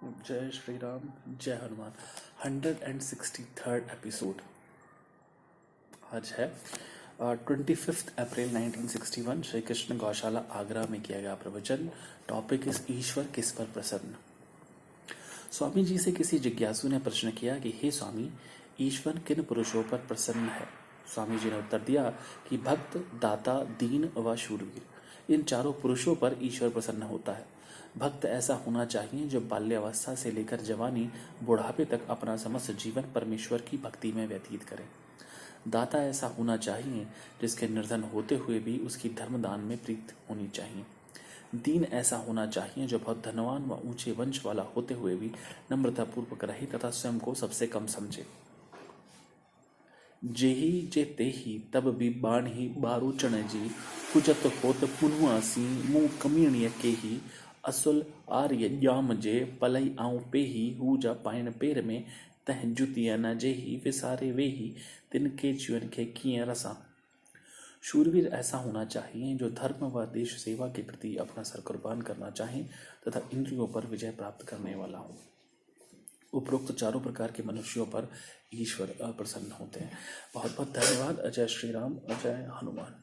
जय श्री राम, जय Hanuman. 163rd episode आज है 25 अप्रैल 1961। श्री कृष्ण गौशाला आगरा में किया गया प्रवचन। टॉपिक इस ईश्वर किस पर प्रसन्न। स्वामी जी से किसी जिज्ञासु ने प्रश्न किया कि हे स्वामी, ईश्वर किन पुरुषों पर प्रसन्न है। स्वामी जी ने उत्तर दिया कि भक्त, दाता, दीन व शूरवीर, इन चारों पुरुषों पर ईश्वर प्रसन्न होता है। भक्त ऐसा होना चाहिए जो बाल्यावस्था से लेकर जवानी बुढ़ापे तक अपना समस्त जीवन परमेश्वर की भक्ति में व्यतीत करे। दाता ऐसा होना चाहिए जिसके निर्धन होते हुए भी उसकी धर्मदान में प्रीत होनी चाहिए। दीन ऐसा होना चाहिए जो बहुत धनवान व ऊंचे वंश वाला होते हुए भी नम्रतापूर्वक रहे तथा स्वयं को सबसे कम समझे। जेहि जे तेहि तब भी बाणहि बारुचण जी, कुजत होत पुनुआसी मुँह कमीणिय केहि, असुल आर्य जाम जे पलई आऊं पेही, हूजा पाइन पेर में तह जुतिया न जेहि, विसारे वेही तिनके जीवन के किए रसा। शूरवीर ऐसा होना चाहिए जो धर्म व देश सेवा के प्रति अपना सर कुर्बान करना चाहे तथा इंद्रियों पर विजय प्राप्त करने वाला हो। उपरोक्त चारों प्रकार के मनुष्यों पर ईश्वर प्रसन्न होते हैं। बहुत बहुत धन्यवाद। अजय श्री राम, अजय हनुमान।